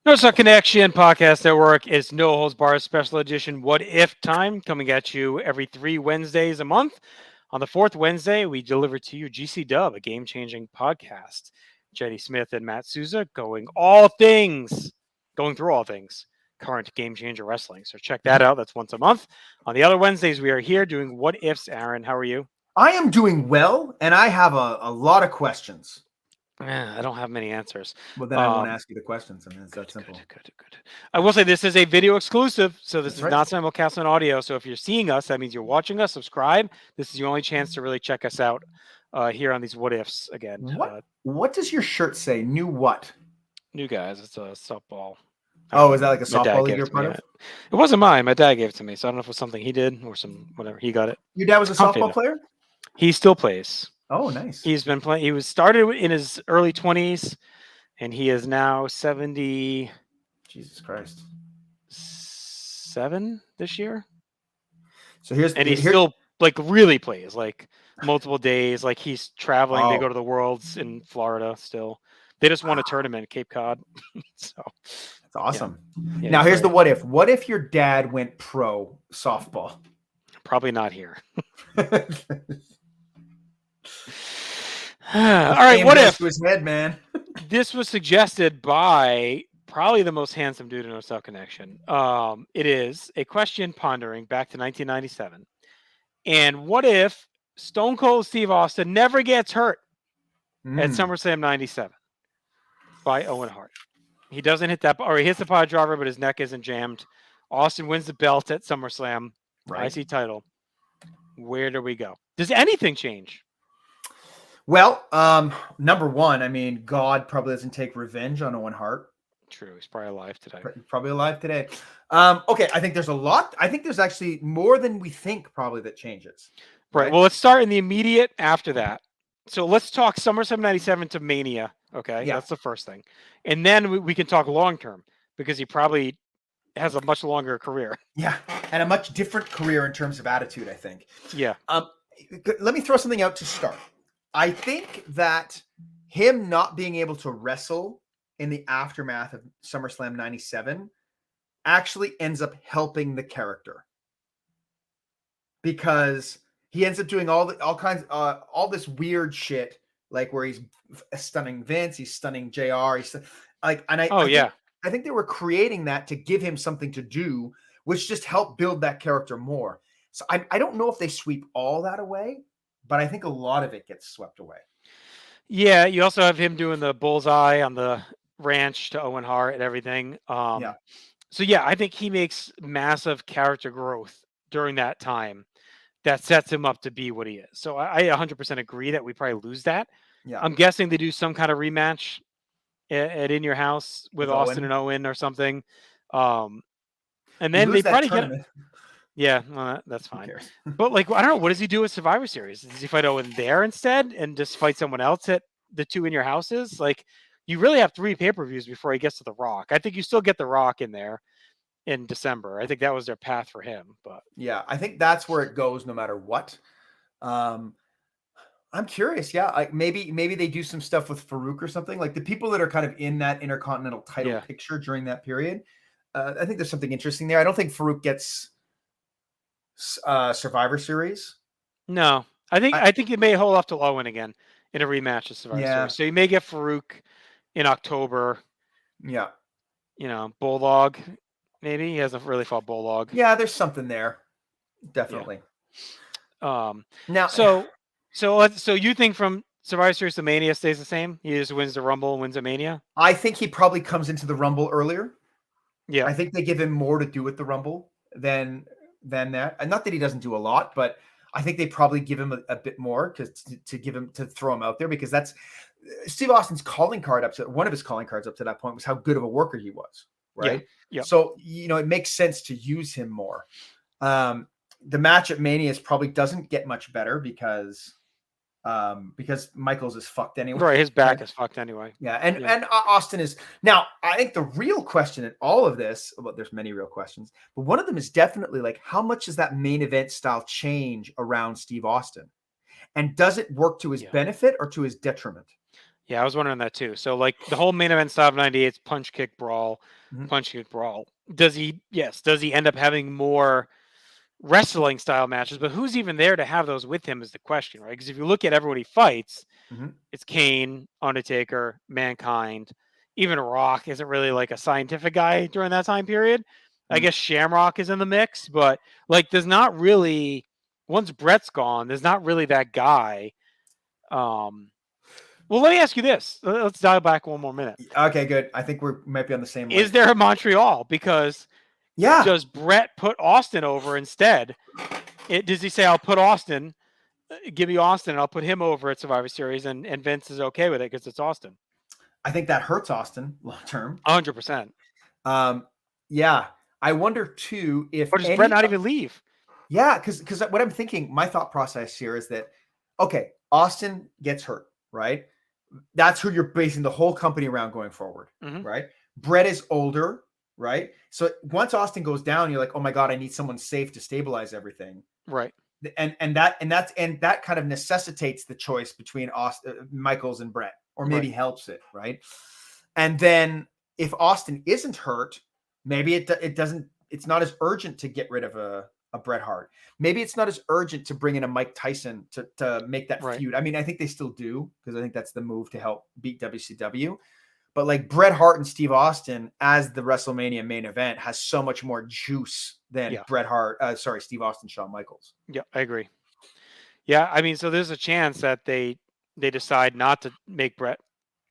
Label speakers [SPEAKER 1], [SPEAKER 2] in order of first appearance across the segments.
[SPEAKER 1] No Suck Connection Podcast Network is No Holds Barred Special Edition What If Time, coming at you every 3 Wednesdays a month. On the fourth Wednesday, we deliver to you GC Dub, a game-changing podcast. Jenny Smith and Matt Souza going through all things current Game Changer Wrestling. So check that out. That's once a month. On the other Wednesdays, we are here doing What Ifs. Aaron, how are you?
[SPEAKER 2] I am doing well, and I have a lot of questions.
[SPEAKER 1] I don't have many answers.
[SPEAKER 2] Well, then I won't ask you the questions. I mean, it's that simple.
[SPEAKER 1] Good. I will say this is a video exclusive, so this
[SPEAKER 2] That's
[SPEAKER 1] is
[SPEAKER 2] right.
[SPEAKER 1] not simulcast on audio. So if you're seeing us, that means you're watching us. Subscribe. This is your only chance to really check us out here on these What Ifs again.
[SPEAKER 2] What does your shirt say? New what?
[SPEAKER 1] New guys. It's a softball.
[SPEAKER 2] Oh, is that like a softball league you're part of?
[SPEAKER 1] It wasn't mine. My dad gave it to me, so I don't know if it was something he did or some whatever. He got it.
[SPEAKER 2] Your dad was a softball player?
[SPEAKER 1] He still plays.
[SPEAKER 2] Oh, nice.
[SPEAKER 1] He's been playing. He was started in his early 20s, and he is now 70.
[SPEAKER 2] Jesus Christ.
[SPEAKER 1] 7 this year.
[SPEAKER 2] So
[SPEAKER 1] he's still like really plays like multiple days. Like he's traveling. They go to the Worlds in Florida still. They just won a tournament at Cape Cod. So
[SPEAKER 2] that's awesome.
[SPEAKER 1] Yeah,
[SPEAKER 2] now here's the what if. What if your dad went pro softball?
[SPEAKER 1] Probably not here. All right, what if?
[SPEAKER 2] To his head, man.
[SPEAKER 1] This was suggested by probably the most handsome dude in No South Connection. It is a question pondering back to 1997. And what if Stone Cold Steve Austin never gets hurt at SummerSlam 97 by Owen Hart? He doesn't hit that, or he hits the pile driver, but his neck isn't jammed. Austin wins the belt at SummerSlam. Right. IC title. Where do we go? Does anything change?
[SPEAKER 2] Well, number one, I mean, God probably doesn't take revenge on Owen Hart.
[SPEAKER 1] True. He's probably alive today.
[SPEAKER 2] Probably alive today. Okay, I think there's a lot. I think there's actually more than we think probably that changes.
[SPEAKER 1] Right. Well, let's start in the immediate after that. So let's talk SummerSlam 97 to Mania. Okay. Yeah. That's the first thing. And then we can talk long-term because he probably has a much longer career.
[SPEAKER 2] Yeah. And a much different career in terms of attitude, I think.
[SPEAKER 1] Yeah.
[SPEAKER 2] Let me throw something out to start. I think that him not being able to wrestle in the aftermath of SummerSlam 97 actually ends up helping the character because he ends up doing all this weird shit, like where he's stunning Vince, he's stunning JR, I think they were creating that to give him something to do, which just helped build that character more. So I don't know if they sweep all that away, but I think a lot of it gets swept away.
[SPEAKER 1] Yeah, you also have him doing the bullseye on the ranch to Owen Hart and everything. So yeah, I think he makes massive character growth during that time that sets him up to be what he is. So I 100% agree that we probably lose that. Yeah, I'm guessing they do some kind of rematch at In Your House with Austin and Owen or something. And then they probably get. Yeah, well, that's fine. But like, I don't know. What does he do with Survivor Series? Does he fight Owen there instead and just fight someone else at the two In Your Houses? Like, you really have 3 pay-per-views before he gets to The Rock. I think you still get The Rock in there in December. I think that was their path for him. But
[SPEAKER 2] yeah, I think that's where it goes no matter what. I'm curious. Yeah, maybe they do some stuff with Farouk or something. Like the people that are kind of in that Intercontinental title picture during that period. I think there's something interesting there. I don't think Farouk gets Survivor Series.
[SPEAKER 1] No, I think you may hold off till Owen again in a rematch of Survivor Series. So you may get Farouk in October.
[SPEAKER 2] Yeah,
[SPEAKER 1] Bulldog. Maybe he hasn't really fought Bulldog.
[SPEAKER 2] Yeah, there's something there, definitely.
[SPEAKER 1] Yeah. Now, so you think from Survivor Series to Mania stays the same? He just wins the Rumble and wins a Mania.
[SPEAKER 2] I think he probably comes into the Rumble earlier.
[SPEAKER 1] Yeah,
[SPEAKER 2] I think they give him more to do with the Rumble than that. And not that he doesn't do a lot, but I think they probably give him a bit more to throw him out there because that's Steve Austin's calling card one of his calling cards up to that point was how good of a worker he was. Right.
[SPEAKER 1] Yeah.
[SPEAKER 2] So, it makes sense to use him more. The match at Mania probably doesn't get much better because Michaels is fucked anyway.
[SPEAKER 1] Right. His back is fucked anyway.
[SPEAKER 2] Yeah. And Austin is now, I think the real question in all of this, well, there's many real questions, but one of them is definitely like, how much does that main event style change around Steve Austin? And does it work to his benefit or to his detriment?
[SPEAKER 1] Yeah, I was wondering that too. So like the whole main event style of '98's punch kick brawl,
[SPEAKER 2] Mhm.
[SPEAKER 1] punch kick brawl. Does he? Yes. Does he end up having more wrestling style matches? But who's even there to have those with him is the question, right? Because if you look at everyone he fights,
[SPEAKER 2] Mhm.
[SPEAKER 1] it's Kane, Undertaker, Mankind. Even Rock isn't really like a scientific guy during that time period. I
[SPEAKER 2] Mm.
[SPEAKER 1] guess Shamrock is in the mix, but like there's not really once Bret's gone, there's not really that guy. Um, well, let me ask you this. Let's dial back one more minute.
[SPEAKER 2] Okay, good. I think we might be on the same
[SPEAKER 1] Is
[SPEAKER 2] length.
[SPEAKER 1] there a Montreal? Because
[SPEAKER 2] Yeah,
[SPEAKER 1] does Bret put Austin over instead? Does he say, I'll put Austin, give me Austin, and I'll put him over at Survivor Series, and Vince is okay with it because it's Austin?
[SPEAKER 2] I think that hurts Austin long term.
[SPEAKER 1] 100%.
[SPEAKER 2] Yeah, I wonder too if
[SPEAKER 1] Or does Bret
[SPEAKER 2] any.
[SPEAKER 1] not even leave?
[SPEAKER 2] Yeah, because what I'm thinking, my thought process here is that okay, Austin gets hurt, right? That's who you're basing the whole company around going forward,
[SPEAKER 1] Mm-hmm.
[SPEAKER 2] right? Brett is older, right? So once Austin goes down, you're like, oh my god, I need someone safe to stabilize everything,
[SPEAKER 1] Right.
[SPEAKER 2] and that kind of necessitates the choice between Austin, Michaels, and Brett, or maybe
[SPEAKER 1] Right.
[SPEAKER 2] helps it, right? And then if Austin isn't hurt, maybe it doesn't. It's not as urgent to get rid of a Bret Hart. Maybe it's not as urgent to bring in a Mike Tyson to make that
[SPEAKER 1] Right.
[SPEAKER 2] feud. I mean, I think they still do because I think that's the move to help beat WCW. But like Bret Hart and Steve Austin as the WrestleMania main event has so much more juice than
[SPEAKER 1] Yeah.
[SPEAKER 2] Steve Austin, Shawn Michaels.
[SPEAKER 1] Yeah, I agree. Yeah, I mean, so there's a chance that they decide not to make Bret,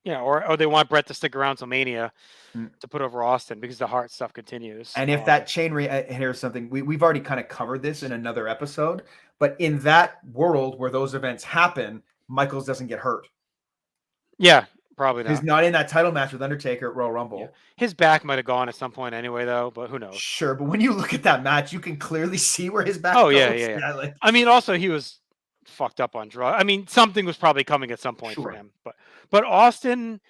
[SPEAKER 1] or they want Bret to stick around till Mania
[SPEAKER 2] Mm.
[SPEAKER 1] to put over Austin because the Hart stuff continues.
[SPEAKER 2] And if that chain here's something we've already kind of covered this in another episode, but in that world where those events happen, Michaels doesn't get hurt.
[SPEAKER 1] Yeah, probably
[SPEAKER 2] He's
[SPEAKER 1] not.
[SPEAKER 2] not in that title match with Undertaker at Royal
[SPEAKER 1] Yeah,
[SPEAKER 2] Rumble.
[SPEAKER 1] his back might have gone at some point anyway, though. But who knows?
[SPEAKER 2] Sure, but when you look at that match, you can clearly see where his back
[SPEAKER 1] Oh yeah,
[SPEAKER 2] goes.
[SPEAKER 1] yeah, yeah.
[SPEAKER 2] Yeah, like
[SPEAKER 1] I mean, also he was fucked up on drugs. I mean, something was probably coming at some point for
[SPEAKER 2] sure.
[SPEAKER 1] him. But Austin,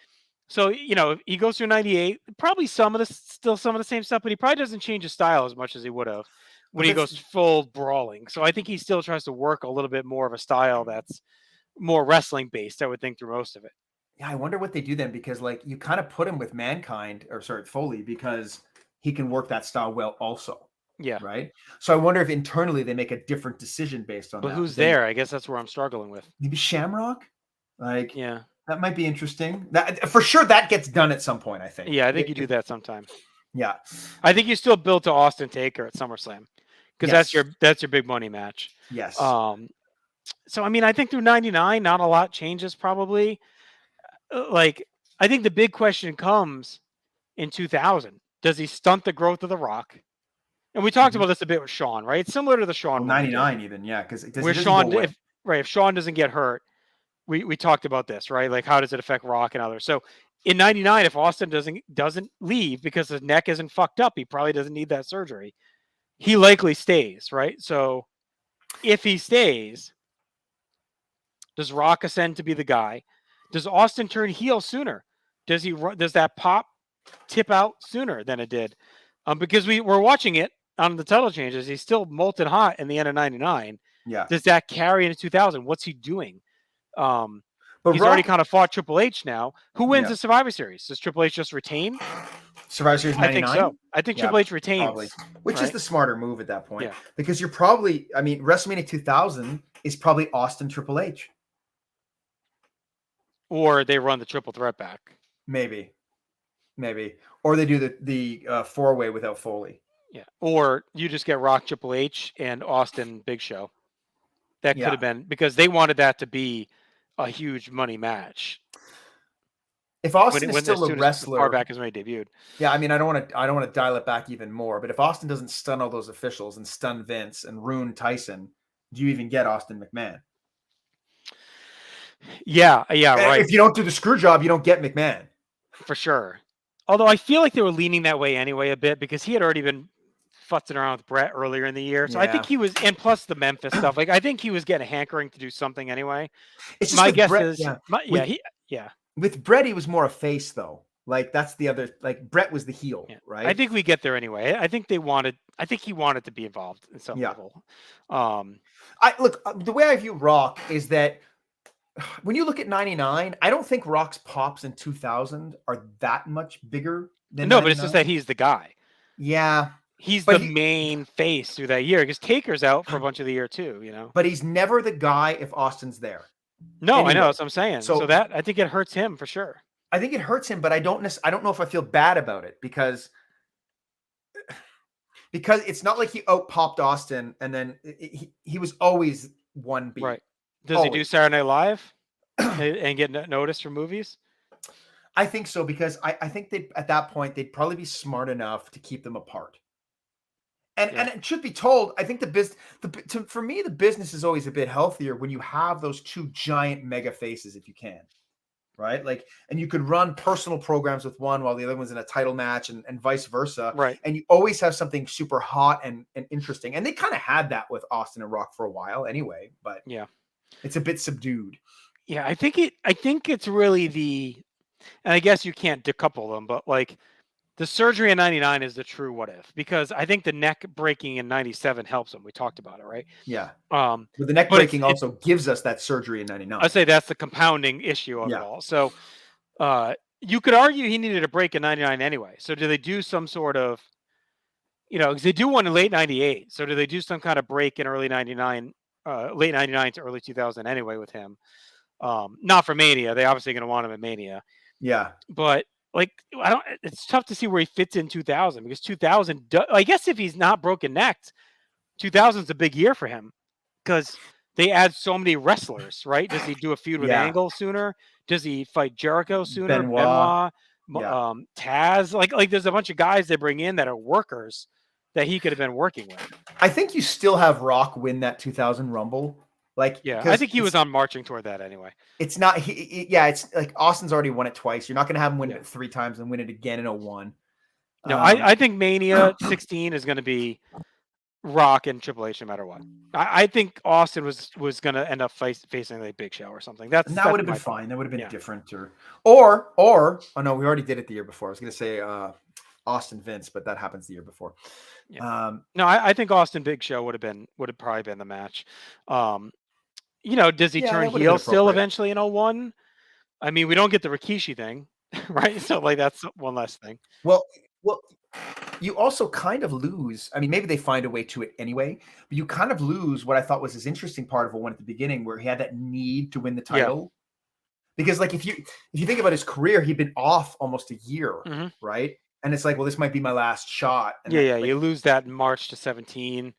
[SPEAKER 1] so he goes through '98. Probably some of the same stuff, but he probably doesn't change his style as much as he would have when
[SPEAKER 2] But
[SPEAKER 1] he
[SPEAKER 2] that's
[SPEAKER 1] goes full brawling. So I think he still tries to work a little bit more of a style that's more wrestling based. I would think through most of it.
[SPEAKER 2] yeah, I wonder what they do then because like you kind of put him with Mankind or sorry, Foley because he can work that style well also.
[SPEAKER 1] Yeah,
[SPEAKER 2] Right. So I wonder if internally they make a different decision based on
[SPEAKER 1] but
[SPEAKER 2] that.
[SPEAKER 1] who's
[SPEAKER 2] Then
[SPEAKER 1] there? I guess that's where I'm struggling with.
[SPEAKER 2] maybe Shamrock? Like
[SPEAKER 1] Yeah,
[SPEAKER 2] that might be interesting. That for sure that gets done at some point, I think.
[SPEAKER 1] yeah. I think you do that sometime.
[SPEAKER 2] Yeah.
[SPEAKER 1] I think you still build to Austin Taker at SummerSlam because
[SPEAKER 2] Yes.
[SPEAKER 1] that's your big money match.
[SPEAKER 2] Yes.
[SPEAKER 1] Um, so I mean, I think through '99, not a lot changes probably. Like, I think the big question comes in 2000. Does he stunt the growth of The Rock? And we talked
[SPEAKER 2] Mhm.
[SPEAKER 1] about this a bit with Sean, right? It's similar to the
[SPEAKER 2] Well,
[SPEAKER 1] Sean one we did,
[SPEAKER 2] 99 even, yeah, because he
[SPEAKER 1] where
[SPEAKER 2] doesn't go
[SPEAKER 1] Sean,
[SPEAKER 2] away.
[SPEAKER 1] if Sean doesn't get hurt, we talked about this, right? Like, how does it affect Rock and others? So in '99, if Austin doesn't leave because his neck isn't fucked up, he probably doesn't need that surgery. He likely stays, right? So if he stays, does Rock ascend to be the guy? Does Austin turn heel sooner? Does that pop tip out sooner than it did? Because we're watching it on the title changes. He's still molten hot in the end of '99.
[SPEAKER 2] Yeah.
[SPEAKER 1] Does that carry into 2000? What's he doing? Um,
[SPEAKER 2] But
[SPEAKER 1] he's already
[SPEAKER 2] Rock,
[SPEAKER 1] kind of fought Triple H now. Who wins
[SPEAKER 2] yeah.
[SPEAKER 1] the Survivor Series? Does Triple H just retain?
[SPEAKER 2] Survivor Series
[SPEAKER 1] I think
[SPEAKER 2] 99?
[SPEAKER 1] so. I think
[SPEAKER 2] Yeah,
[SPEAKER 1] Triple H
[SPEAKER 2] probably.
[SPEAKER 1] retains,
[SPEAKER 2] Which is
[SPEAKER 1] right?
[SPEAKER 2] the smarter move at that point
[SPEAKER 1] Yeah.
[SPEAKER 2] because you're probably, I mean, WrestleMania 2000 is probably Austin Triple H.
[SPEAKER 1] Or they run the triple threat back.
[SPEAKER 2] Maybe. Or they do the four-way without Foley.
[SPEAKER 1] Yeah. Or you just get Rock, Triple H, and Austin Big Show. That could
[SPEAKER 2] Yeah.
[SPEAKER 1] have been because they wanted that to be a huge money match
[SPEAKER 2] If Austin is
[SPEAKER 1] when as
[SPEAKER 2] still a
[SPEAKER 1] soon as far
[SPEAKER 2] wrestler,
[SPEAKER 1] back as when he debuted.
[SPEAKER 2] yeah, I mean, I don't want to dial it back even more, but if Austin doesn't stun all those officials and stun Vince and ruin Tyson, do you even get Austin McMahon?
[SPEAKER 1] Yeah, right.
[SPEAKER 2] If you don't do the screw job, you don't get McMahon.
[SPEAKER 1] For sure. Although I feel like they were leaning that way anyway a bit because he had already been futzing around with Bret earlier in the year. So I think
[SPEAKER 2] Yeah.
[SPEAKER 1] he was, and plus the Memphis stuff. Like I think he was getting a hankering to do something anyway.
[SPEAKER 2] It's just
[SPEAKER 1] My
[SPEAKER 2] with
[SPEAKER 1] guess
[SPEAKER 2] Bret,
[SPEAKER 1] is,
[SPEAKER 2] yeah.
[SPEAKER 1] yeah.
[SPEAKER 2] With Bret, he was more a face though. Like that's the other. Like Bret was the heel,
[SPEAKER 1] Yeah.
[SPEAKER 2] right?
[SPEAKER 1] I think we get there anyway. I think he wanted to be involved in some
[SPEAKER 2] Yeah.
[SPEAKER 1] level.
[SPEAKER 2] I look the way I view Rock is that when you look at 99, I don't think Rock's pops in 2000 are that much bigger than
[SPEAKER 1] No, but it's just
[SPEAKER 2] 99.
[SPEAKER 1] that he's the guy.
[SPEAKER 2] Yeah.
[SPEAKER 1] He's
[SPEAKER 2] But
[SPEAKER 1] the main face through that year because Taker's out for a bunch of the year too, you know.
[SPEAKER 2] But he's never the guy if Austin's there.
[SPEAKER 1] No, I know,
[SPEAKER 2] Anyway.
[SPEAKER 1] that's what I'm saying. So
[SPEAKER 2] So
[SPEAKER 1] that I think it hurts him for sure.
[SPEAKER 2] I think it hurts him, but I don't know if I feel bad about it because it's not like he out popped Austin and then he was always 1B.
[SPEAKER 1] Right. Does he do Saturday Night Live and get noticed for movies?
[SPEAKER 2] I think so, because I think they at that point they'd probably be smart enough to keep them apart. And it should be told, I think for me, the business is always a bit healthier when you have those two giant mega faces, if you can, right? Like, and you could run personal programs with one while the other one's in a title match and vice versa.
[SPEAKER 1] Right.
[SPEAKER 2] And you always have something super hot and interesting. And they kind of had that with Austin and Rock for a while anyway, but
[SPEAKER 1] yeah,
[SPEAKER 2] it's a bit subdued.
[SPEAKER 1] Yeah, I think it's really and I guess you can't decouple them, but like the surgery in 99 is the true what if, because I think the neck breaking in 97 helps him. We talked about it, right?
[SPEAKER 2] Yeah. But the neck breaking also gives us that surgery in 99.
[SPEAKER 1] I say that's the compounding issue of it all. So you could argue he needed a break in 99 anyway. So do they do some sort of, because they do one in late 98. So do they do some kind of break in early 99, late 99 to early 2000 anyway with him? Not for Mania. They obviously going to want him at Mania.
[SPEAKER 2] Yeah.
[SPEAKER 1] But like, it's tough to see where he fits in 2000, because 2000, I guess if he's not broken necked, 2000 is a big year for him because they add so many wrestlers, right? Does he do a feud with Angle sooner? Does he fight Jericho sooner? Benoit, Taz, like there's a bunch of guys they bring in that are workers that he could have been working with.
[SPEAKER 2] I think you still have Rock win that 2000 Rumble. Like,
[SPEAKER 1] I think he was on marching toward that anyway.
[SPEAKER 2] It's not, it's like Austin's already won it twice. You're not going to have him win it 3 times and win it again in 01.
[SPEAKER 1] No, I think Mania 16 is going to be Rock and Triple H no matter what. I think Austin was going to end up facing like Big Show or something. That
[SPEAKER 2] would have been fine. That would have been different. Or oh no, we already did it the year before. I was going to say Austin Vince, but that happens the year before.
[SPEAKER 1] Yeah. No, I think Austin Big Show would have probably been the match. Does he turn heel still eventually in 01? I mean, we don't get the Rikishi thing, right? So like that's one less thing.
[SPEAKER 2] Well, you also kind of lose. I mean, maybe they find a way to it anyway, but you kind of lose what I thought was his interesting part of one at the beginning, where he had that need to win the title. Yeah. Because like if you think about his career, he'd been off almost a year, right? And it's like, well, this might be my last shot. And
[SPEAKER 1] you lose that in March to 17.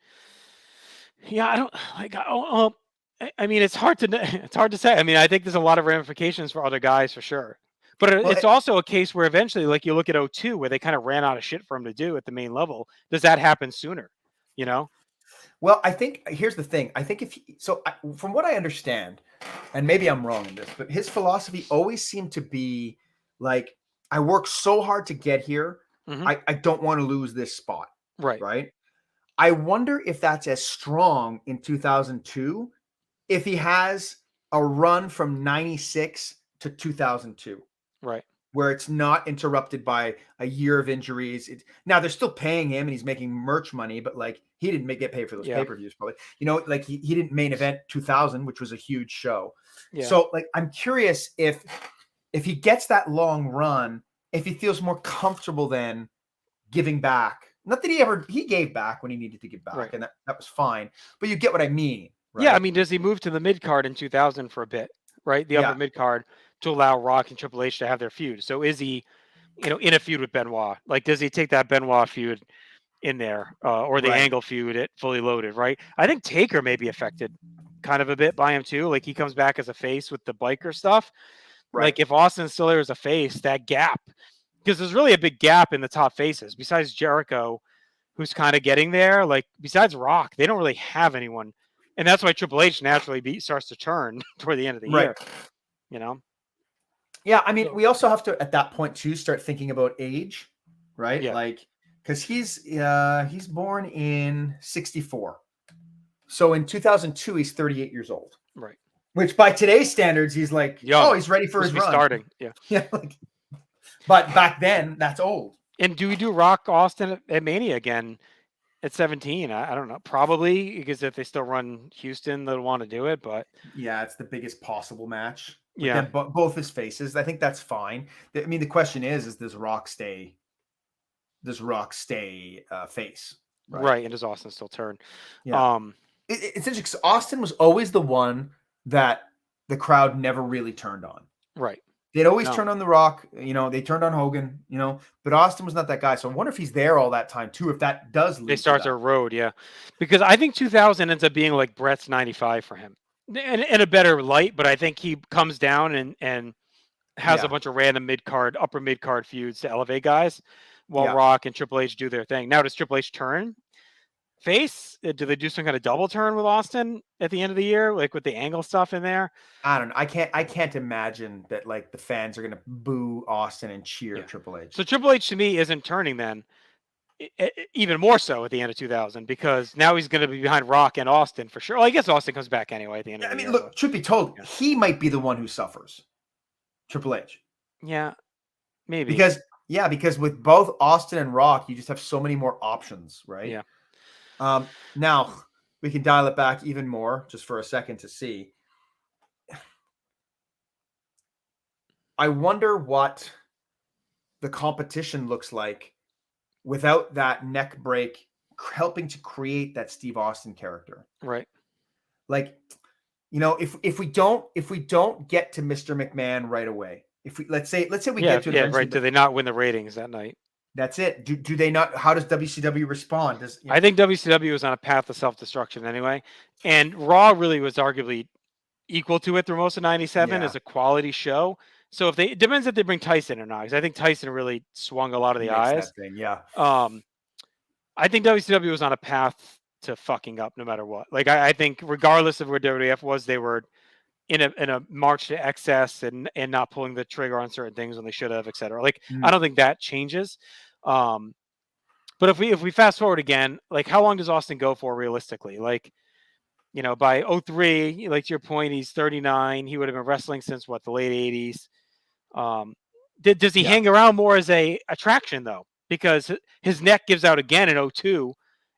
[SPEAKER 1] Yeah, I don't like. I mean, it's hard to say. I mean, I think there's a lot of ramifications for other guys for sure. But it's also a case where eventually, like you look at 02, where they kind of ran out of shit for him to do at the main level. Does that happen sooner?
[SPEAKER 2] Well, I think here's the thing. I think from what I understand, and maybe I'm wrong in this, but his philosophy always seemed to be like, I work so hard to get here. I don't want to lose this spot. Right. I wonder if that's as strong in 2002, if he has a run from 96 to 2002.
[SPEAKER 1] Right.
[SPEAKER 2] Where it's not interrupted by a year of injuries. Now they're still paying him and he's making merch money, but like he didn't get paid for those pay-per-views probably. Like he didn't main event 2000, which was a huge show. Yeah. So like I'm curious if he gets that long run, if he feels more comfortable then giving back. Not that he gave back when he needed to give back, and that was fine. But you get what I mean. Right?
[SPEAKER 1] Yeah, I mean, does he move to the mid card in 2000 for a bit, right? The upper mid card to allow Rock and Triple H to have their feud. So is he, in a feud with Benoit? Like, does he take that Benoit feud in there, or the Angle feud at Fully Loaded? Right. I think Taker may be affected kind of a bit by him too. Like he comes back as a face with the biker stuff. Right. Like if Austin's still there as a face, that gap, because there's really a big gap in the top faces besides Jericho, who's kind of getting there. Like besides Rock, they don't really have anyone. And that's why Triple H naturally starts to turn toward the end of the year,
[SPEAKER 2] Yeah, I mean, we also have to, at that point too, start thinking about age, right?
[SPEAKER 1] Yeah.
[SPEAKER 2] Like, because he's born in 64. So in 2002, he's 38 years old.
[SPEAKER 1] Right.
[SPEAKER 2] Which by today's standards, he's like, he's ready for his run.
[SPEAKER 1] Starting, yeah.
[SPEAKER 2] Yeah. But back then, that's old.
[SPEAKER 1] And do we do Rock Austin at Mania again at 17. I don't know. Probably because if they still run Houston, they'll want to do it. But
[SPEAKER 2] yeah, it's the biggest possible match with
[SPEAKER 1] yeah,
[SPEAKER 2] them both his faces. I think that's fine. I mean, the question is does Rock stay? Does Rock stay face? Right.
[SPEAKER 1] right. And does Austin still turn?
[SPEAKER 2] Yeah. It's interesting because Austin was always the one that the crowd never really turned on.
[SPEAKER 1] Right.
[SPEAKER 2] They'd always
[SPEAKER 1] No.
[SPEAKER 2] turn on The Rock, they turned on Hogan, but Austin was not that guy. So I wonder if he's there all that time too, if that does
[SPEAKER 1] They
[SPEAKER 2] lead to
[SPEAKER 1] start their
[SPEAKER 2] that.
[SPEAKER 1] road, yeah. Because I think 2000 ends up being like Bret's 95 for him. In a better light, but I think he comes down and has a
[SPEAKER 2] Yeah.
[SPEAKER 1] bunch of random upper mid card feuds to elevate guys, while
[SPEAKER 2] Yeah.
[SPEAKER 1] Rock and Triple H do their thing. Now, does Triple H turn face? Do they do some kind of double turn with Austin at the end of the year, like with the angle stuff in there?
[SPEAKER 2] I don't know. I can't imagine that like the fans are gonna boo Austin and cheer
[SPEAKER 1] Yeah.
[SPEAKER 2] Triple H.
[SPEAKER 1] So Triple H to me isn't turning then, even more so at the end of 2000 because now he's going to be behind Rock and Austin for sure. Well, I guess Austin comes back anyway at the end of
[SPEAKER 2] I
[SPEAKER 1] the
[SPEAKER 2] mean,
[SPEAKER 1] year.
[SPEAKER 2] look,
[SPEAKER 1] But
[SPEAKER 2] truth be told,
[SPEAKER 1] yeah,
[SPEAKER 2] he might be the one who suffers. Triple H.
[SPEAKER 1] yeah, maybe.
[SPEAKER 2] Because with both Austin and Rock, you just have so many more options, right?
[SPEAKER 1] Yeah.
[SPEAKER 2] Now we can dial it back even more just for a second to see. I wonder what the competition looks like without that neck break helping to create that Steve Austin character.
[SPEAKER 1] Right.
[SPEAKER 2] Like, if we don't get to Mr. McMahon right away, if we let's say we get to it eventually,
[SPEAKER 1] right. Do they not win the ratings that night?
[SPEAKER 2] that's it. Do they not? How does WCW respond?
[SPEAKER 1] I think WCW was on a path to self-destruction anyway, and Raw really was arguably equal to it through most of '97
[SPEAKER 2] Yeah,
[SPEAKER 1] as a quality show. So it depends if they bring Tyson or not, because I think Tyson really swung a lot of the
[SPEAKER 2] makes that
[SPEAKER 1] eyes.
[SPEAKER 2] thing. Yeah,
[SPEAKER 1] I think WCW was on a path to fucking up no matter what. Like I think regardless of where WWF was, they were in a march to excess and not pulling the trigger on certain things when they should have, et cetera. Like I don't think that changes. But if we fast forward again, like how long does Austin go for realistically? Like, by 03, like to your point, he's 39. He would have been wrestling since what, the late 80s. Does he
[SPEAKER 2] yeah,
[SPEAKER 1] hang around more as a attraction though? Because his neck gives out again in 02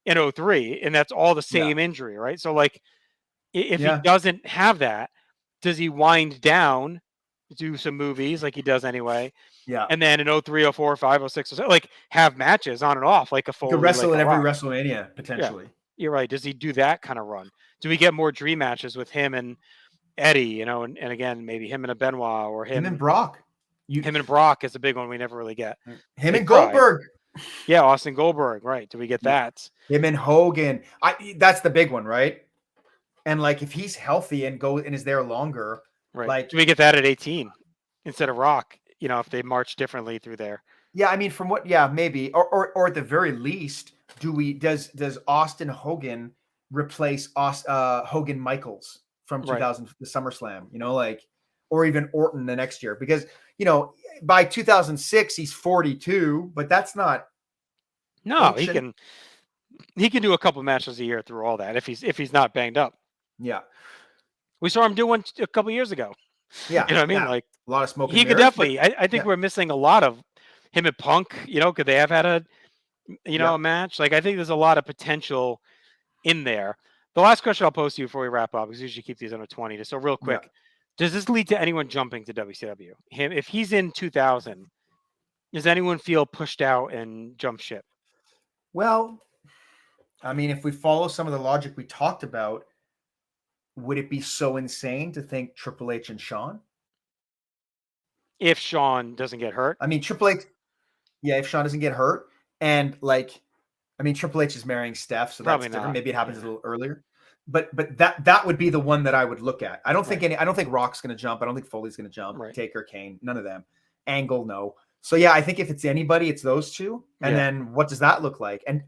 [SPEAKER 1] and 03, and that's all the
[SPEAKER 2] yeah,
[SPEAKER 1] same injury, right? So like if he
[SPEAKER 2] yeah,
[SPEAKER 1] doesn't have that, does he wind down, do some movies like he does anyway,
[SPEAKER 2] yeah.
[SPEAKER 1] and then in 03, 04, 05, 06, like have matches on and off like a
[SPEAKER 2] You could
[SPEAKER 1] Foley,
[SPEAKER 2] wrestle
[SPEAKER 1] like
[SPEAKER 2] at
[SPEAKER 1] a
[SPEAKER 2] every
[SPEAKER 1] Rock?
[SPEAKER 2] WrestleMania
[SPEAKER 1] Yeah,
[SPEAKER 2] potentially.
[SPEAKER 1] you're right. Does he do that kind of run? Do we get more dream matches with him and Eddie, and again, maybe him and a Benoit or
[SPEAKER 2] Him and
[SPEAKER 1] him
[SPEAKER 2] Brock.
[SPEAKER 1] and Brock is a big one we never really get.
[SPEAKER 2] Him
[SPEAKER 1] They
[SPEAKER 2] and
[SPEAKER 1] tried.
[SPEAKER 2] Goldberg.
[SPEAKER 1] Yeah, Austin Goldberg, right. Do we get
[SPEAKER 2] Yeah.
[SPEAKER 1] that?
[SPEAKER 2] Him and Hogan. That's the big one, right? And like if he's healthy and is there longer,
[SPEAKER 1] Right.
[SPEAKER 2] like
[SPEAKER 1] Do we get that at 18 instead of Rock, if they march differently through there?
[SPEAKER 2] yeah, I mean maybe. Or at the very least, does Austin Hogan replace Hogan Michaels from
[SPEAKER 1] Right.
[SPEAKER 2] 2000 the SummerSlam, or even Orton the next year? Because, by 2006 he's 42, but that's not
[SPEAKER 1] No,
[SPEAKER 2] ancient.
[SPEAKER 1] he can do a couple matches a year through all that if he's not banged up.
[SPEAKER 2] Yeah.
[SPEAKER 1] We saw him do one a couple years ago.
[SPEAKER 2] Yeah.
[SPEAKER 1] You know what I mean?
[SPEAKER 2] Yeah.
[SPEAKER 1] Like
[SPEAKER 2] A lot of smoke and
[SPEAKER 1] he could
[SPEAKER 2] mirrors, but
[SPEAKER 1] definitely. I think
[SPEAKER 2] yeah.
[SPEAKER 1] we're missing a lot of him and Punk. Could they have had a
[SPEAKER 2] Yeah.
[SPEAKER 1] a match? Like I think there's a lot of potential in there. The last question I'll pose to you before we wrap up, because we usually keep these under 20. Just so real quick,
[SPEAKER 2] Yeah.
[SPEAKER 1] does this lead to anyone jumping to WCW? Him, if he's in 2000, does anyone feel pushed out and jump ship?
[SPEAKER 2] Well, I mean, if we follow some of the logic we talked about, would it be so insane to think Triple H and Shawn?
[SPEAKER 1] If Shawn doesn't get hurt,
[SPEAKER 2] I mean, Triple H, yeah, if Shawn doesn't get hurt, and I mean, Triple H is marrying Steph, so
[SPEAKER 1] probably
[SPEAKER 2] that's different.
[SPEAKER 1] not.
[SPEAKER 2] Maybe it happens a little earlier, but that would be the one that I would look at. I don't think
[SPEAKER 1] Right.
[SPEAKER 2] I don't think Rock's going to jump. I don't think Foley's going to jump.
[SPEAKER 1] Right.
[SPEAKER 2] Taker, Kane, none of them. Angle, no. So yeah, I think if it's anybody, it's those two. And then what does that look like? And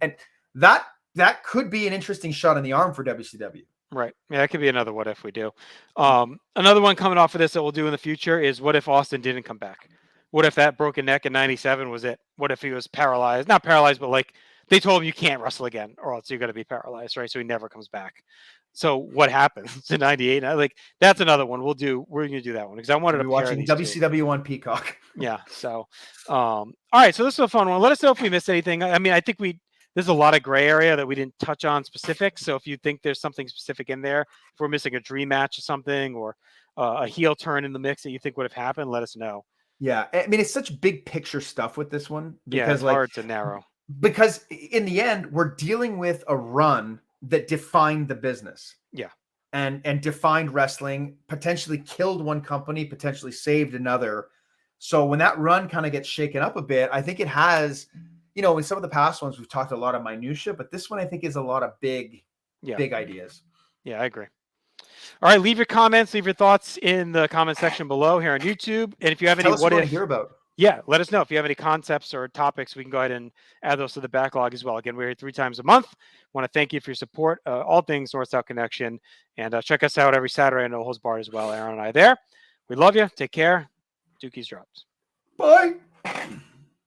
[SPEAKER 2] that could be an interesting shot in the arm for WCW.
[SPEAKER 1] Right. Yeah, that could be another what if we do. Another one coming off of this that we'll do in the future is what if Austin didn't come back? What if that broken neck in 97 was it? What if he was paralyzed? Not paralyzed, but like they told him you can't wrestle again or else you're going to be paralyzed, right? So he never comes back. So what happens in 98? Like that's another one we're going to do that one because I wanted to
[SPEAKER 2] be watching WCW on Peacock.
[SPEAKER 1] Yeah. So, all right. So this is a fun one. Let us know if we missed anything. I mean, I think we there's a lot of gray area that we didn't touch on specifics. So if you think there's something specific in there, if we're missing a dream match or something, or a heel turn in the mix that you think would have happened, let us know.
[SPEAKER 2] Yeah, I mean, it's such big picture stuff with this one because
[SPEAKER 1] it's hard to narrow.
[SPEAKER 2] Because in the end, we're dealing with a run that defined the business.
[SPEAKER 1] Yeah.
[SPEAKER 2] And defined wrestling, potentially killed one company, potentially saved another. So when that run kind of gets shaken up a bit, I think it has, in some of the past ones, we've talked a lot of minutia, but this one I think is a lot of big ideas.
[SPEAKER 1] Yeah, I agree. All right, leave your comments, leave your thoughts in the comment section below here on YouTube. And if you have any
[SPEAKER 2] what if, hear about.
[SPEAKER 1] Yeah, let us know if you have any concepts or topics. We can go ahead and add those to the backlog as well. Again, we're here 3 times a month. Want to thank you for your support. All things North South Connection, and check us out every Saturday on No Holds Barred as well. Aaron and I there. We love you. Take care. Dookie's drops.
[SPEAKER 2] Bye.